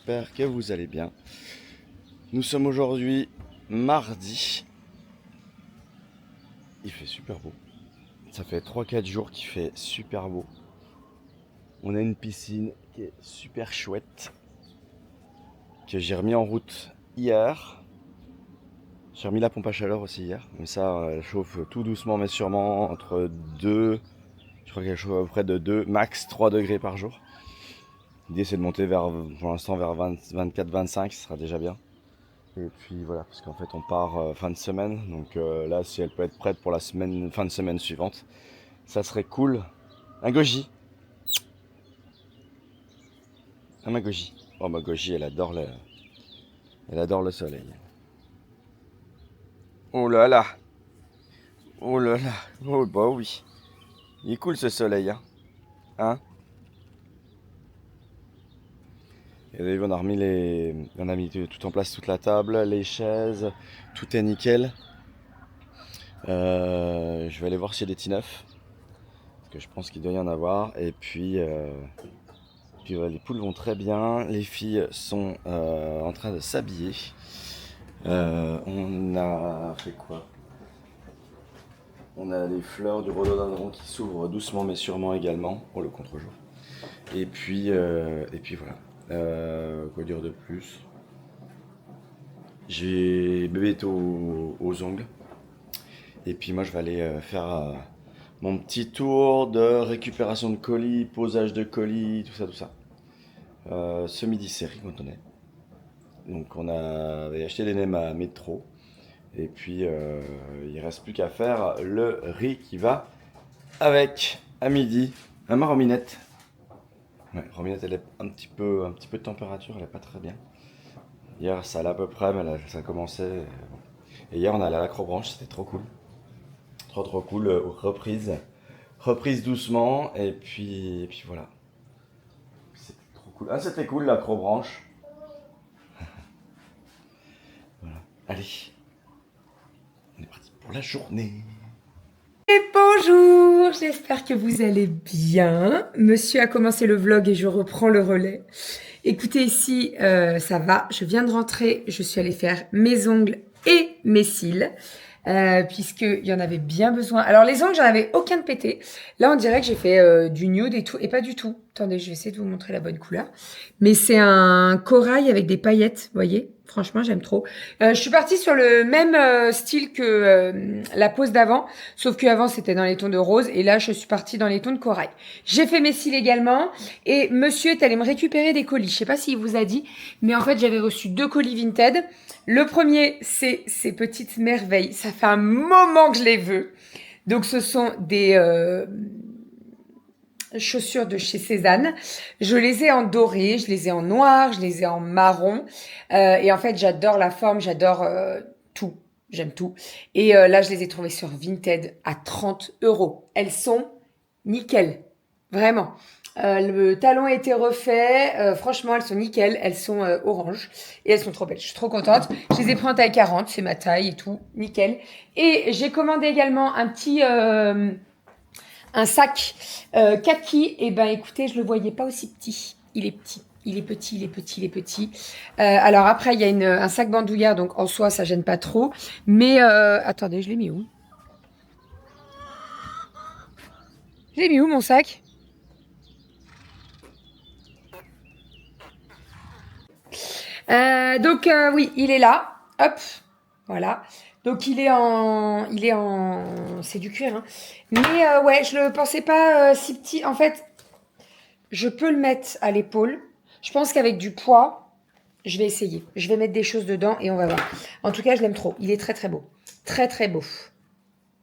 j'espère que vous allez bien. Nous sommes aujourd'hui mardi. Il fait super beau. Ça fait 3-4 jours qu'il fait super beau. On a une piscine qui est super chouette, que j'ai remis en route hier. J'ai remis la pompe à chaleur aussi hier. Mais ça, elle chauffe tout doucement mais sûrement entre 2, je crois qu'elle chauffe à peu près de 2, max 3 degrés par jour. L'idée c'est de monter pour l'instant vers 24-25, ce sera déjà bien. Et puis voilà, parce qu'en fait on part fin de semaine, donc là si elle peut être prête pour la fin de semaine suivante, ça serait cool. Un goji. Ma goji. Oh ma goji, elle adore le soleil. Oh là là. Oh là là. Oh bah oui. Il est cool ce soleil, hein. Hein. Et là, on a mis tout en place, toute la table, les chaises, tout est nickel. Je vais aller voir s'il y a des petits neufs, parce que je pense qu'il doit y en avoir. Et puis ouais, les poules vont très bien, les filles sont en train de s'habiller. On a fait quoi? On a les fleurs du rhododendron qui s'ouvrent doucement mais sûrement également. Oh le contre-jour. Et puis voilà. Quoi dire de plus? J'ai bébé est aux ongles. Et puis moi je vais aller faire mon petit tour de récupération de colis, posage de colis, tout ça, tout ça. Ce midi c'est riz cantonais. Donc on avait acheté des nems à métro. Et puis il reste plus qu'à faire le riz qui va avec à midi. Ma Rominette. Ouais, Rominette elle est un petit peu de température, elle est pas très bien. Hier ça allait à peu près, mais là, ça commençait. Et hier on allait à l'Acrobranche, c'était trop cool. Trop cool, reprise doucement et puis voilà. C'était trop cool. Ah c'était cool l'Acrobranche. Voilà. Allez, on est parti pour la journée. Et bonjour, j'espère que vous allez bien. Monsieur a commencé le vlog et je reprends le relais. Écoutez, ici, ça va. Je viens de rentrer, je suis allée faire mes ongles et mes cils. Puisqu'il y en avait bien besoin. Alors les ongles, j'en avais aucun de pété. Là, on dirait que j'ai fait du nude et tout. Et pas du tout. Attendez, je vais essayer de vous montrer la bonne couleur. Mais c'est un corail avec des paillettes, vous voyez. Franchement, j'aime trop. Je suis partie sur le même style que la pose d'avant. Sauf qu'avant, c'était dans les tons de rose. Et là, je suis partie dans les tons de corail. J'ai fait mes cils également. Et monsieur est allé me récupérer des colis. Je sais pas s'il vous a dit. Mais en fait, j'avais reçu 2 colis Vinted. Le premier, c'est ces petites merveilles. Ça fait un moment que je les veux. Donc, ce sont des chaussures de chez Cézanne. Je les ai en doré, je les ai en noir, je les ai en marron. Et en fait, j'adore la forme, j'adore tout. J'aime tout. Et là, je les ai trouvées sur Vinted à 30 euros. Elles sont nickel. Vraiment. Le talon a été refait. Franchement, elles sont nickel. Elles sont orange. Et elles sont trop belles. Je suis trop contente. Je les ai prises en taille 40. C'est ma taille et tout. Nickel. Et j'ai commandé également un sac kaki. Et ben, écoutez, je le voyais pas aussi petit. Il est petit. Il est petit, il est petit, il est petit. Alors après, il y a un sac bandoulière. Donc en soi, ça gêne pas trop. Mais attendez, je l'ai mis où? Je l'ai mis où mon sac? Donc oui, il est là. Hop, voilà. Donc c'est du cuir. Hein. Mais ouais, je le pensais pas si petit. En fait, je peux le mettre à l'épaule. Je pense qu'avec du poids, je vais essayer. Je vais mettre des choses dedans et on va voir. En tout cas, je l'aime trop. Il est très très beau. Très très beau.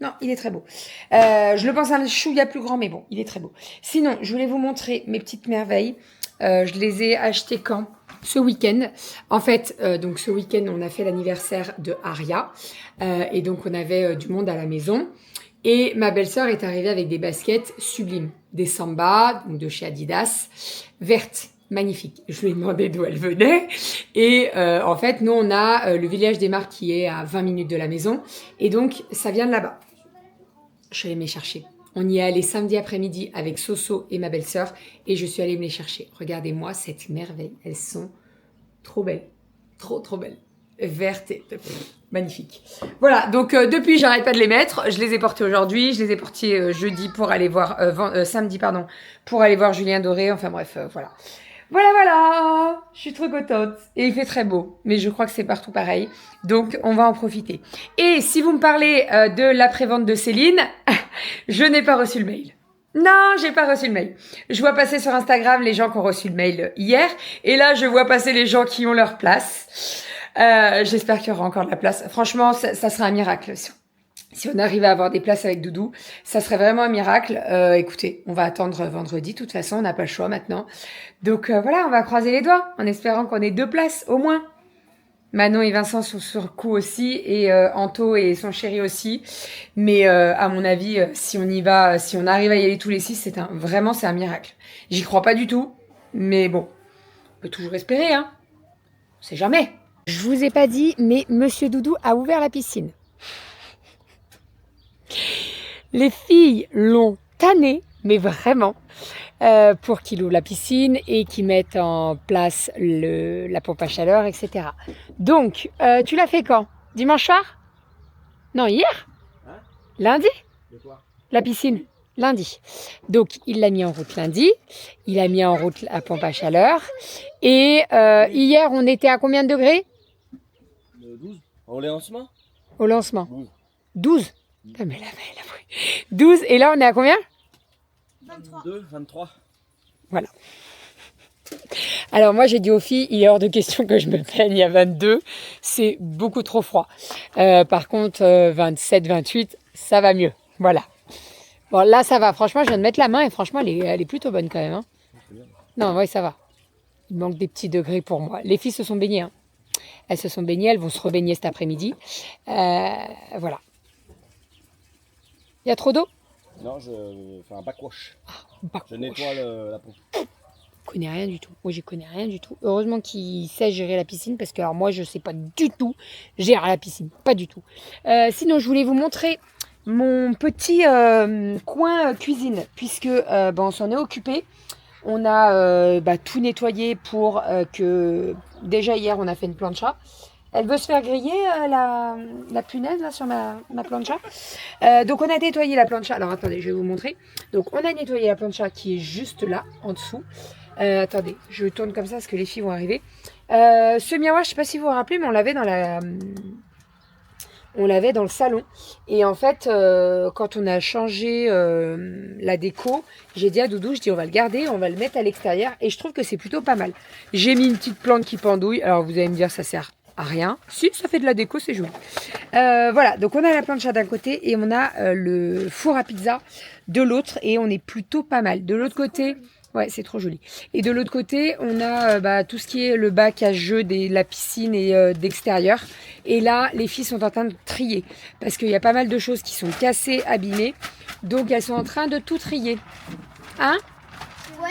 Non, il est très beau. Je le pense un chouïa plus grand, mais bon, il est très beau. Sinon, je voulais vous montrer mes petites merveilles. Je les ai achetées quand? Ce week-end. En fait, donc ce week-end, on a fait l'anniversaire de Aria. Et donc, on avait du monde à la maison. Et ma belle-sœur est arrivée avec des baskets sublimes. Des Samba, donc de chez Adidas, vertes. Magnifique. Je lui ai demandé d'où elle venait. Et en fait, nous, on a le village des Marques qui est à 20 minutes de la maison. Et donc, ça vient de là-bas. Je suis allée me les chercher. On y est allé samedi après-midi avec Soso et ma belle-sœur et je suis allée me les chercher. Regardez-moi cette merveille. Elles sont Trop belle. Trop belle. Verte et magnifique. Voilà, donc depuis, j'arrête pas de les mettre. Je les ai portés aujourd'hui. Je les ai portés jeudi pour aller voir... samedi, pardon, pour aller voir Julien Doré. Enfin bref, voilà. Voilà. Je suis trop contente. Et il fait très beau. Mais je crois que c'est partout pareil. Donc, on va en profiter. Et si vous me parlez de l'après-vente de Céline, je n'ai pas reçu le mail. Non, j'ai pas reçu le mail. Je vois passer sur Instagram les gens qui ont reçu le mail hier. Et là, je vois passer les gens qui ont leur place. J'espère qu'il y aura encore de la place. Franchement, ça serait un miracle. Si on arrivait à avoir des places avec Doudou, ça serait vraiment un miracle. Écoutez, on va attendre vendredi. De toute façon, on n'a pas le choix maintenant. Donc voilà, on va croiser les doigts en espérant qu'on ait 2 places au moins. Manon et Vincent sont sur le coup aussi et Anto et son chéri aussi. Mais à mon avis, si on y va, si on arrive à y aller tous les 6, c'est un miracle. J'y crois pas du tout, mais bon, on peut toujours espérer, hein. On sait jamais. Je vous ai pas dit, mais Monsieur Doudou a ouvert la piscine. Les filles l'ont tanné, mais vraiment, pour qu'il ouvre la piscine et qu'il mette en place la pompe à chaleur, etc. Donc, tu l'as fait quand? Dimanche soir? Non, hier? Hein? Lundi? De quoi? La piscine? Lundi. Donc, il l'a mis en route lundi. Il a mis en route la pompe à chaleur. Et hier, on était à combien de degrés? 12. Au lancement? Au lancement. 12. 12? Ah, mais là, 12. Et là, on est à combien? 22, 23. Voilà. Alors moi j'ai dit aux filles, il est hors de question que je me plaigne à 22, c'est beaucoup trop froid. Par contre 27, 28, ça va mieux. Voilà. Bon là ça va, franchement je viens de mettre la main et franchement elle est plutôt bonne quand même. Hein. Non oui ça va. Il manque des petits degrés pour moi. Les filles se sont baignées. Hein. Elles se sont baignées, elles vont se rebaigner cet après-midi. Voilà. Il y a trop d'eau? Non, je fais un backwash. Backwash. Je nettoie la pompe. Je connais rien du tout. Moi, j'y connais rien du tout. Heureusement qu'il sait gérer la piscine parce que alors moi, je sais pas du tout gérer la piscine. Pas du tout. Sinon, je voulais vous montrer mon petit coin cuisine puisque on s'en est occupé. On a tout nettoyé pour que... Déjà, hier, on a fait une plancha. Elle veut se faire griller, la punaise, là, sur ma plancha. Donc, on a nettoyé la plancha. Alors, attendez, je vais vous montrer. Donc, on a nettoyé la plancha qui est juste là, en dessous. Attendez, je tourne comme ça parce que les filles vont arriver. Ce miroir, je ne sais pas si vous vous rappelez, mais on l'avait dans le salon. Et en fait, quand on a changé la déco, j'ai dit à Doudou, on va le garder, on va le mettre à l'extérieur. Et je trouve que c'est plutôt pas mal. J'ai mis une petite plante qui pendouille. Alors, vous allez me dire, ça sert à rien. Si, ça fait de la déco, c'est joli. Voilà, donc on a la plancha d'un côté et on a le four à pizza de l'autre. Et on est plutôt pas mal. De l'autre côté... Ouais, c'est trop joli. Et de l'autre côté, on a tout ce qui est le bac à jeux de la piscine et d'extérieur. Et là, les filles sont en train de trier. Parce qu'il y a pas mal de choses qui sont cassées, abîmées. Donc, elles sont en train de tout trier. Hein? Ouais.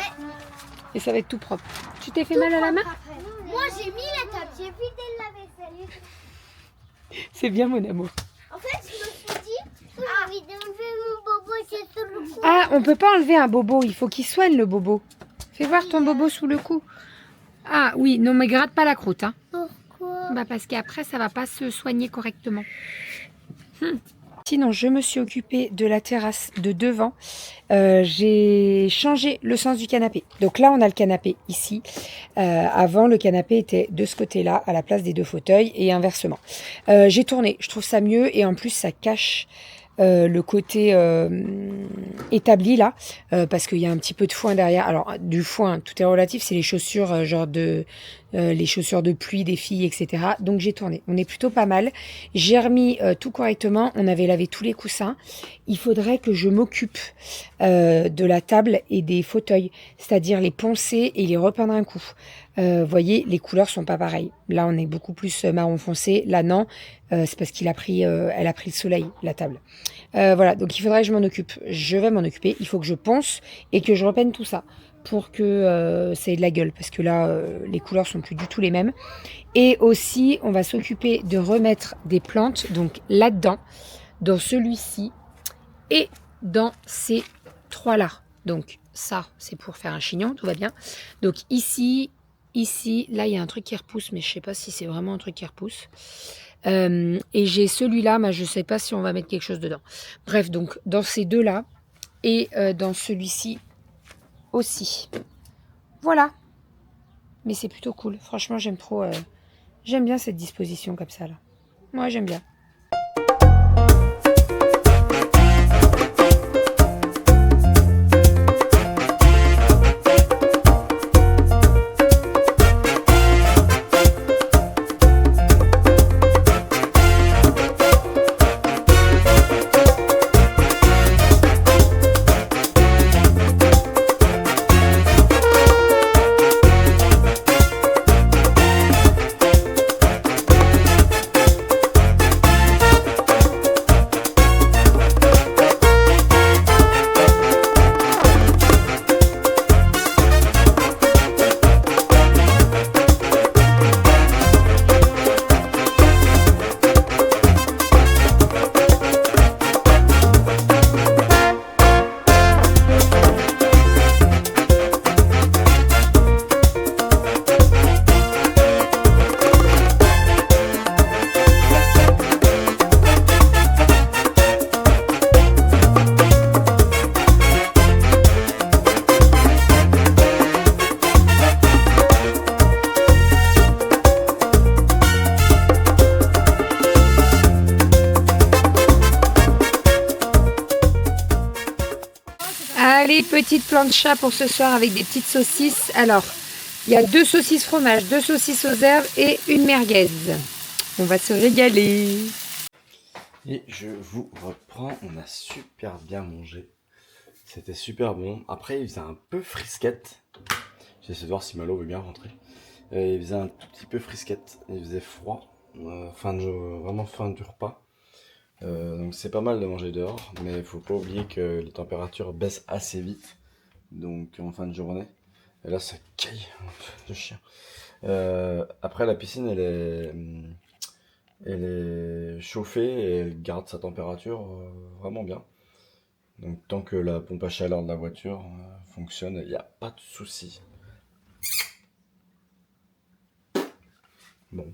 Et ça va être tout propre. Tu t'es fait mal à la main? Moi, j'ai mis la table, j'ai vidé la vaisselle. C'est bien, mon amour. En fait, je me suis dit, j'ai envie d'enlever mon bobo qui est sur le cou. Ah, on peut pas enlever un bobo. Il faut qu'il soigne le bobo. Fais voir ton bobo sous le cou. Ah oui, non mais gratte pas la croûte. Hein. Pourquoi? Bah parce qu'après, ça va pas se soigner correctement. Sinon, je me suis occupée de la terrasse de devant. J'ai changé le sens du canapé. Donc là, on a le canapé ici. Avant, le canapé était de ce côté-là, à la place des 2 fauteuils, et inversement. J'ai tourné. Je trouve ça mieux, et en plus, ça cache le côté établi là, parce qu'il y a un petit peu de foin derrière. Alors, du foin, tout est relatif. C'est les chaussures, les chaussures de pluie des filles, etc. Donc j'ai tourné. On est plutôt pas mal. J'ai remis tout correctement. On avait lavé tous les coussins. Il faudrait que je m'occupe de la table et des fauteuils, c'est-à-dire les poncer et les repeindre un coup. Voyez, les couleurs sont pas pareilles. Là, on est beaucoup plus marron foncé. Là, non. C'est parce elle a pris le soleil, la table. Voilà, donc il faudrait que je m'en occupe. Je vais m'en occuper. Il faut que je ponce et que je repeigne tout ça pour que ça ait de la gueule. Parce que là, les couleurs sont plus du tout les mêmes. Et aussi, on va s'occuper de remettre des plantes. Donc là-dedans, dans celui-ci et dans ces 3-là. Donc ça, c'est pour faire un chignon, tout va bien. Donc ici, ici. Là, il y a un truc qui repousse, mais je sais pas si c'est vraiment un truc qui repousse. Et j'ai celui-là, mais je sais pas si on va mettre quelque chose dedans. Bref, donc dans ces deux-là et dans celui-ci aussi. Voilà. Mais c'est plutôt cool. Franchement, j'aime trop. J'aime bien cette disposition comme ça, là. Moi, j'aime bien. Allez, petite plancha pour ce soir avec des petites saucisses. Alors, il y a 2 saucisses fromage, 2 saucisses aux herbes et une merguez. On va se régaler. Et je vous reprends, on a super bien mangé. C'était super bon. Après, il faisait un peu frisquette. J'essaie de voir si Malo veut bien rentrer. Il faisait un tout petit peu frisquette. Il faisait froid. Vraiment fin du repas. Donc c'est pas mal de manger dehors. Mais il faut pas oublier que les températures baissent assez vite. Donc en fin de journée. Et là, ça caille de chien. Après, la piscine, elle est chauffée et elle garde sa température vraiment bien. Donc tant que la pompe à chaleur de la voiture fonctionne, il n'y a pas de souci. Bon.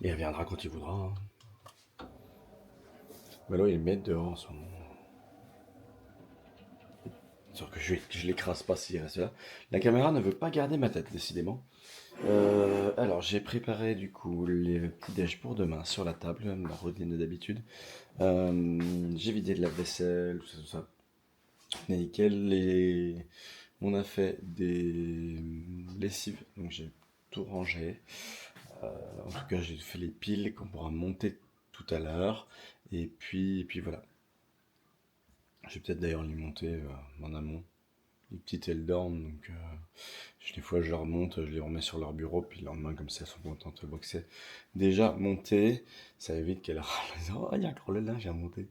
Il reviendra quand il voudra. Hein. Mais là, il met dehors en ce moment. Sauf que je l'écrase pas s'il reste là. La caméra ne veut pas garder ma tête, décidément. Alors, j'ai préparé du coup les petits déj pour demain sur la table, ma routine d'habitude. J'ai vidé de la vaisselle, tout ça. Nickel. Et on a fait des lessives, donc j'ai tout rangé. En tout cas, j'ai fait les piles qu'on pourra monter tout à l'heure. Et puis voilà. Je vais peut-être d'ailleurs les monter en amont. Les petites, elles dorment, donc des fois je les remonte, je les remets sur leur bureau, puis le lendemain, comme ça, elles sont contentes de voir que c'est déjà monté. Ça évite qu'elles râlent. Oh, il y a encore le linge à monter.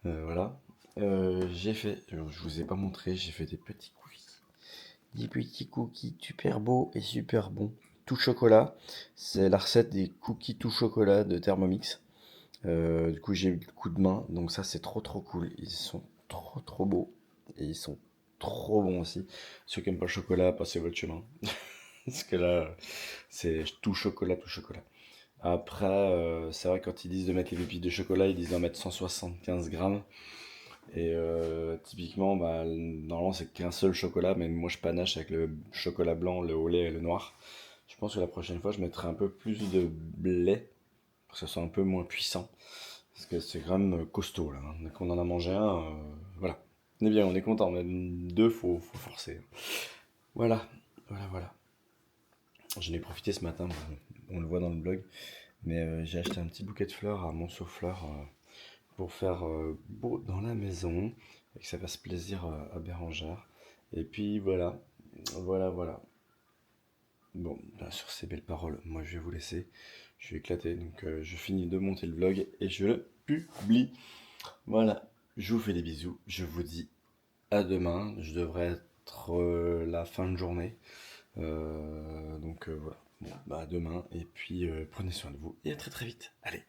Voilà. J'ai fait, je vous ai pas montré, j'ai fait des petits cookies. Des petits cookies super beaux et super bons. Tout chocolat. C'est la recette des cookies tout chocolat de Thermomix. Du coup, j'ai eu le coup de main, donc ça, c'est trop cool. Ils sont trop beaux et ils sont trop bons aussi. Ceux qui n'aiment pas le chocolat, passez votre chemin. Parce que là, c'est tout chocolat, tout chocolat. Après, c'est vrai, quand ils disent de mettre les pépites de chocolat, ils disent d'en mettre 175 grammes. Et typiquement, bah, normalement, c'est qu'un seul chocolat, mais moi, je panache avec le chocolat blanc, le au lait et le noir. Je pense que la prochaine fois, je mettrai un peu plus de lait pour que ça soit un peu moins puissant. Parce que c'est quand même costaud là. Hein. Quand on en a mangé un, voilà. On est bien, on est content, mais deux, faut forcer. Voilà. J'en ai profité ce matin, on le voit dans le blog, mais j'ai acheté un petit bouquet de fleurs à Monceau Fleurs pour faire beau dans la maison et que ça fasse plaisir à Bérangère. Et puis voilà. Bon, bien sur ces belles paroles, moi je vais vous laisser. Je suis éclaté, donc je finis de monter le vlog et je le publie. Voilà, je vous fais des bisous. Je vous dis à demain. Je devrais être la fin de journée. Donc voilà, bon, bah à demain. Et puis prenez soin de vous et à très vite. Allez.